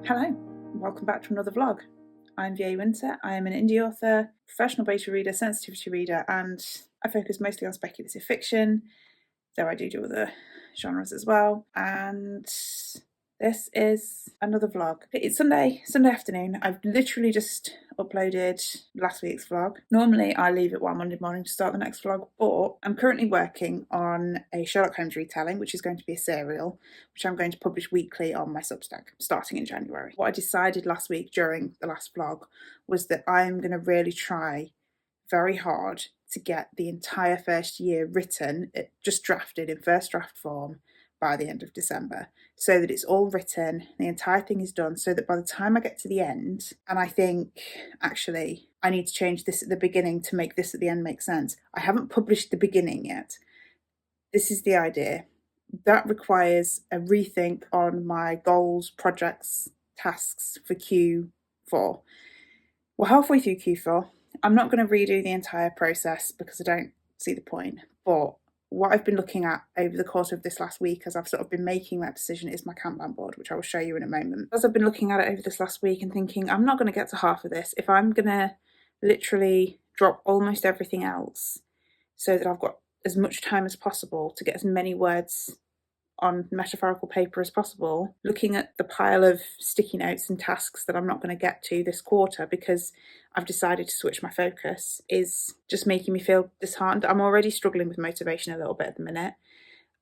Hello, welcome back to another vlog. I'm VA Winter. I am an indie author, professional beta reader, sensitivity reader, and I focus mostly on speculative fiction, though I do other genres as well. And this is another vlog. It's Sunday afternoon. I've literally just uploaded last week's vlog. Normally I leave it one Monday morning to start the next vlog, but I'm currently working on a Sherlock Holmes retelling, which is going to be a serial, which I'm going to publish weekly on my Substack starting in January. What I decided last week during the last vlog was that I'm going to really try very hard to get the entire first year written, just drafted in first draft form by the end of December, so that it's all written, the entire thing is done, so that by the time I get to the end, and I think actually I need to change this at the beginning to make this at the end make sense. I haven't published the beginning yet. This is the idea. That requires a rethink on my goals, projects, tasks for Q4. We're halfway through Q4. I'm not going to redo the entire process because I don't see the point, but what I've been looking at over the course of this last week as I've sort of been making that decision is my Kanban board, which I will show you in a moment. As I've been looking at it over this last week and thinking, I'm not going to get to half of this if I'm going to literally drop almost everything else so that I've got as much time as possible to get as many words on metaphorical paper as possible. Looking at the pile of sticky notes and tasks that I'm not going to get to this quarter because I've decided to switch my focus is just making me feel disheartened. I'm already struggling with motivation a little bit at the minute,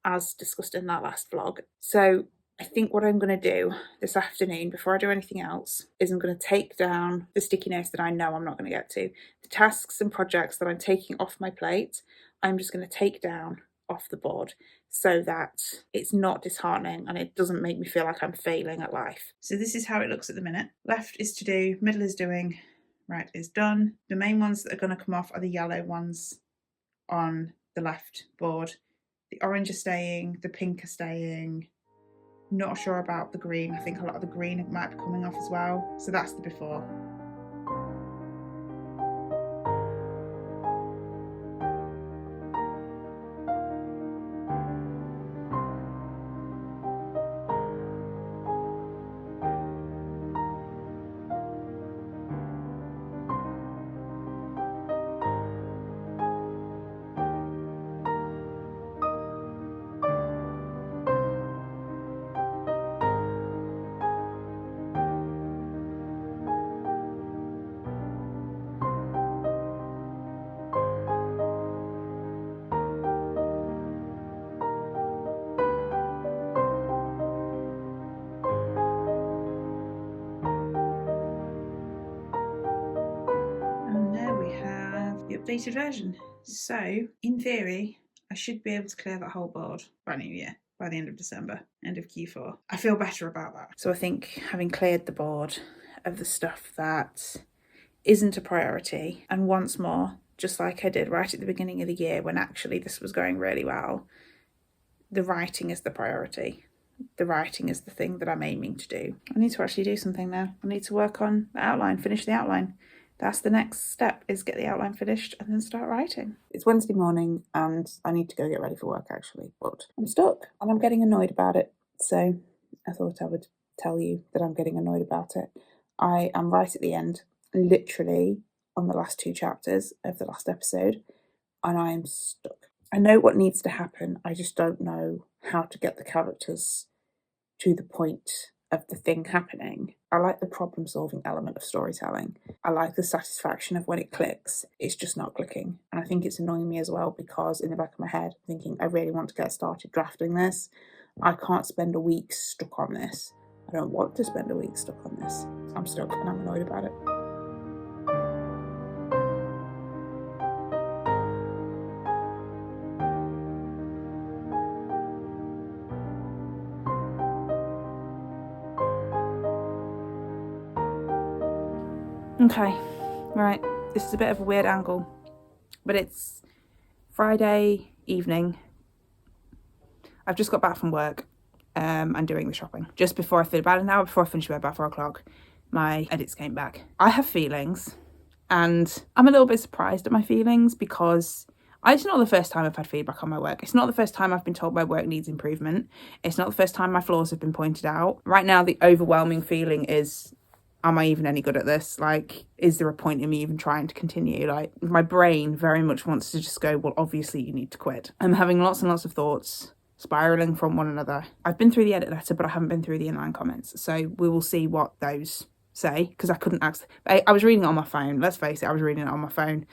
as discussed in that last vlog. So I think what I'm going to do this afternoon, before I do anything else, is I'm going to take down the sticky notes that I know I'm not going to get to. The tasks and projects that I'm taking off my plate, I'm just going to take down off the board so that it's not disheartening and it doesn't make me feel like I'm failing at life. So this is how it looks at the minute. Left is to do, middle is doing, right is done. The main ones that are going to come off are the yellow ones on the left board. The orange are staying, the pink are staying. Not sure about the green. I think a lot of the green might be coming off as well. So that's the before. Updated version. So in theory I should be able to clear that whole board by New Year, by the end of December, end of Q4. I feel better about that. So I think having cleared the board of the stuff that isn't a priority, and once more, just like I did right at the beginning of the year when actually this was going really well, the writing is the priority. The writing is the thing that I'm aiming to do. I need to actually do something now. I need to work on the outline, finish the outline. That's the next step, is get the outline finished and then start writing. It's Wednesday morning and I need to go get ready for work actually, but I'm stuck and I'm getting annoyed about it. So I thought I would tell you that I'm getting annoyed about it. I am right at the end, literally on the last 2 chapters of the last episode, and I am stuck. I know what needs to happen, I just don't know how to get the characters to the point of the thing happening. I like the problem solving element of storytelling. I like the satisfaction of when it clicks. It's just not clicking. And I think it's annoying me as well because in the back of my head I'm thinking I really want to get started drafting this. I can't spend a week stuck on this. I don't want to spend a week stuck on this. I'm stuck and I'm annoyed about it. Okay, right, this is a bit of a weird angle, but it's Friday evening. I've just got back from work and doing the shopping. Just before about an hour before I finished about 4 o'clock, my edits came back. I have feelings and I'm a little bit surprised at my feelings because It's not the first time I've had feedback on my work. It's not the first time I've been told my work needs improvement. It's not the first time my flaws have been pointed out. Right now, the overwhelming feeling is, am I even any good at this? Like, is there a point in me even trying to continue? Like, my brain very much wants to just go, well, obviously you need to quit. I'm having lots and lots of thoughts spiraling from one another. I've been through the edit letter, but I haven't been through the inline comments. So we will see what those say, because I couldn't access. I was reading it on my phone. Let's face it, I was reading it on my phone.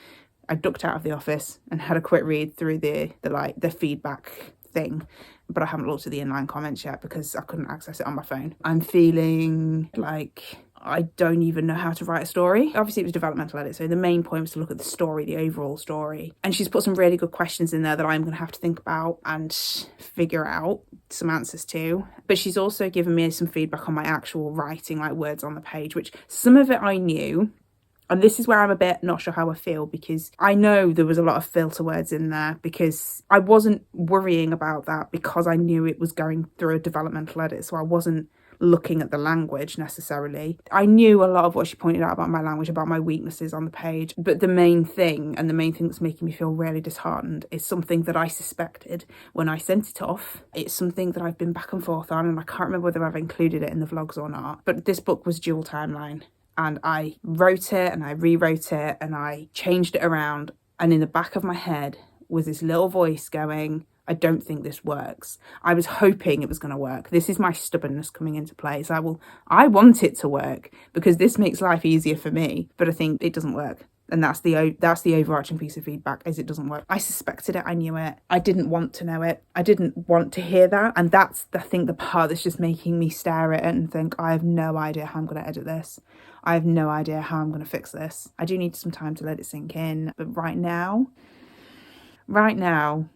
I ducked out of the office and had a quick read through the feedback thing, but I haven't looked at the inline comments yet because I couldn't access it on my phone. I'm feeling like I don't even know how to write a story. Obviously, it was developmental edit, so the main point was to look at the story, the overall story. And she's put some really good questions in there that I'm going to have to think about and figure out some answers to. But she's also given me some feedback on my actual writing, like words on the page, which some of it I knew. And this is where I'm a bit not sure how I feel, because I know there was a lot of filter words in there, because I wasn't worrying about that because I knew it was going through a developmental edit. So I wasn't looking at the language necessarily. I knew a lot of what she pointed out about my language, about my weaknesses on the page. But the main thing, and the main thing that's making me feel really disheartened, is something that I suspected when I sent it off. It's something that I've been back and forth on, and I can't remember whether I've included it in the vlogs or not. But this book was dual timeline. And I wrote it and I rewrote it and I changed it around. And in the back of my head was this little voice going, I don't think this works. I was hoping it was going to work. This is my stubbornness coming into play. So I want it to work because this makes life easier for me. But I think it doesn't work. And that's the overarching piece of feedback, is it doesn't work. I suspected it. I knew it. I didn't want to know it. I didn't want to hear that. And that's, I think, the part that's just making me stare at it and think, I have no idea how I'm going to edit this. I have no idea how I'm going to fix this. I do need some time to let it sink in. But right now,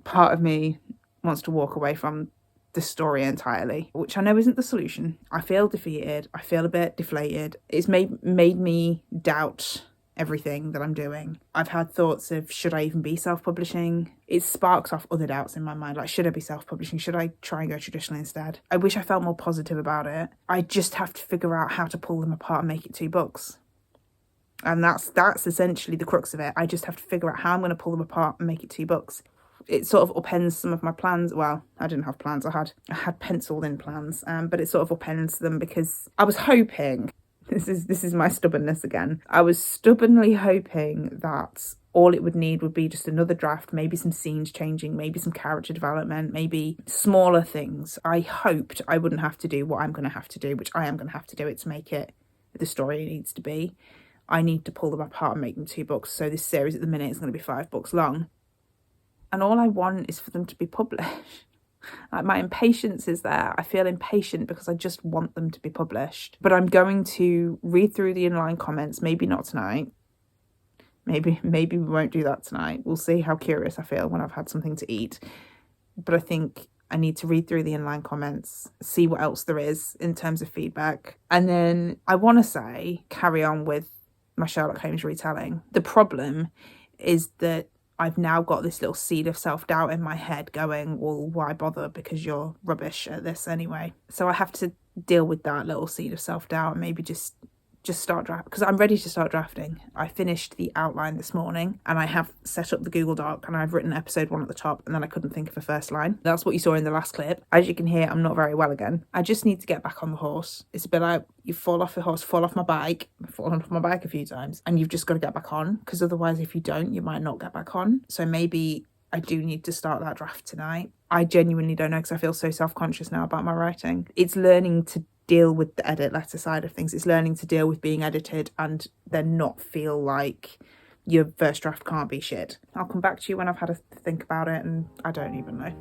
part of me wants to walk away from the story entirely, which I know isn't the solution. I feel defeated. I feel a bit deflated. It's made me doubt everything that I'm doing. I've had thoughts of, should I even be self-publishing? It sparks off other doubts in my mind, like, should I be self-publishing? Should I try and go traditional instead? I wish I felt more positive about it. I just have to figure out how to pull them apart and make it 2 books. And that's essentially the crux of it. I just have to figure out how I'm going to pull them apart and make it 2 books. It sort of upends some of my plans. Well, I didn't have plans. I had penciled in plans, but it sort of upends them because I was hoping, this is my stubbornness again. I was stubbornly hoping that all it would need would be just another draft, maybe some scenes changing, maybe some character development, maybe smaller things. I hoped I wouldn't have to do what I'm going to have to do, which I am going to have to do it to make it the story it needs to be. I need to pull them apart and make them 2 books. So this series at the minute is going to be 5 books long. And all I want is for them to be published. Like, my impatience is there. I feel impatient because I just want them to be published. But I'm going to read through the inline comments, maybe not tonight. Maybe we won't do that tonight. We'll see how curious I feel when I've had something to eat. But I think I need to read through the inline comments, see what else there is in terms of feedback. And then I want to say, carry on with my Sherlock Holmes retelling. The problem is that I've now got this little seed of self-doubt in my head going, well, why bother, because you're rubbish at this anyway. So I have to deal with that little seed of self-doubt and maybe just start draft, because I'm ready to start drafting. I finished the outline this morning and I have set up the Google Doc and I've written episode 1 at the top, and then I couldn't think of a first line. That's what you saw in the last clip. As you can hear, I'm not very well again. I just need to get back on the horse. It's a bit like you fall off the horse, fall off my bike. I've fallen off my bike a few times, and you've just got to get back on, because otherwise if you don't, you might not get back on. So maybe I do need to start that draft tonight. I genuinely don't know, because I feel so self-conscious now about my writing. It's learning to deal with the edit letter side of things. It's learning to deal with being edited and then not feel like your first draft can't be shit. I'll come back to you when I've had a think about it, and I don't even know.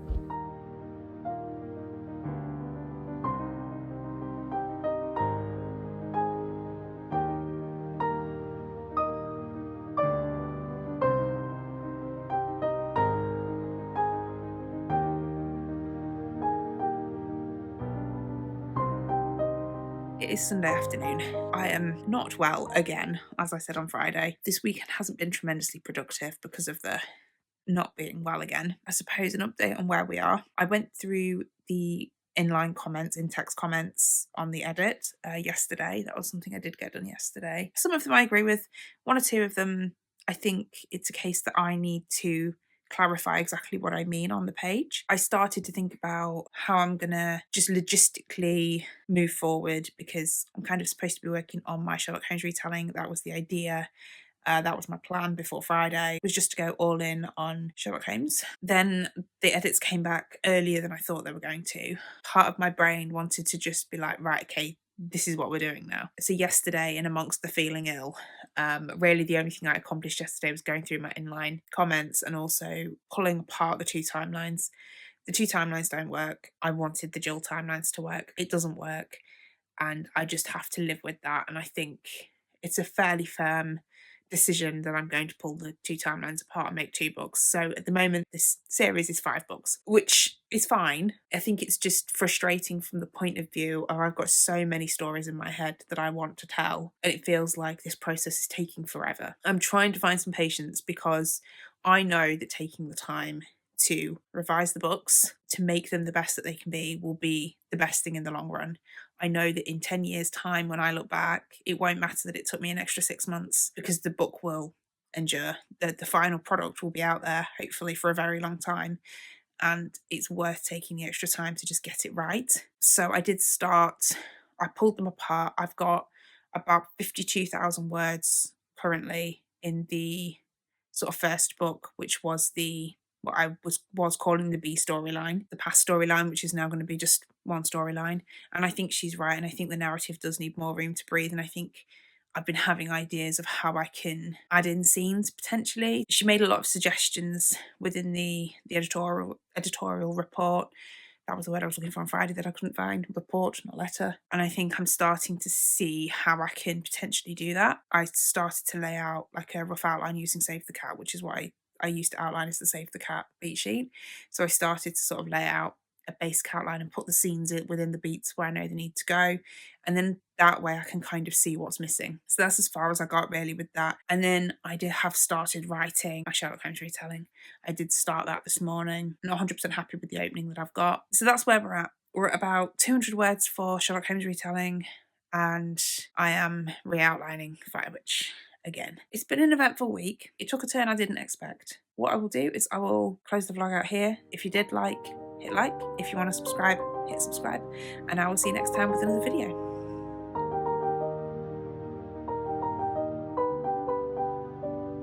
It is Sunday afternoon. I am not well again, as I said on Friday. This weekend hasn't been tremendously productive because of the not being well again. I suppose an update on where we are. I went through the inline comments, in-text comments on the edit yesterday. That was something I did get done yesterday. Some of them I agree with. 1 or 2 of them, I think it's a case that I need to clarify exactly what I mean on the page. I started to think about how I'm gonna just logistically move forward, because I'm kind of supposed to be working on my Sherlock Holmes retelling. That was the idea. That was my plan before Friday, was just to go all in on Sherlock Holmes. Then the edits came back earlier than I thought they were going to. Part of my brain wanted to just be like, right, okay, this is what we're doing now. So yesterday, in amongst the feeling ill, really the only thing I accomplished yesterday was going through my inline comments and also pulling apart the 2 timelines. The 2 timelines don't work. I wanted the Jill timelines to work. It doesn't work, and I just have to live with that. And I think it's a fairly firm decision that I'm going to pull the 2 timelines apart and make 2 books. So at the moment, this series is 5 books, which is fine. I think it's just frustrating from the point of view of I've got so many stories in my head that I want to tell, and it feels like this process is taking forever. I'm trying to find some patience, because I know that taking the time to revise the books, to make them the best that they can be, will be the best thing in the long run. I know that in 10 years' time, when I look back, it won't matter that it took me an extra 6 months, because the book will endure. The final product will be out there, hopefully, for a very long time. And it's worth taking the extra time to just get it right. So I did start, I pulled them apart. I've got about 52,000 words currently in the sort of first book, which was the what I was calling the B storyline, the past storyline, which is now going to be just one storyline. And I think she's right, and I think the narrative does need more room to breathe. And I think I've been having ideas of how I can add in scenes potentially. She made a lot of suggestions within the editorial report. That was the word I was looking for on Friday that I couldn't find. Report, not letter. And I think I'm starting to see how I can potentially do that. I started to lay out like a rough outline using Save the Cat, which is what I used to outline as the Save the Cat beat sheet. So I started to sort of lay out a basic outline and put the scenes within the beats where I know they need to go. And then that way I can kind of see what's missing. So that's as far as I got really with that. And then I did have started writing my Sherlock Holmes retelling. I did start that this morning. Not 100% happy with the opening that I've got. So that's where we're at. We're at about 200 words for Sherlock Holmes retelling, and I am re-outlining Firewitch again. It's been an eventful week. It took a turn I didn't expect. What I will do is I will close the vlog out here. If you did like, hit like. If you want to subscribe, hit subscribe. And I will see you next time with another video.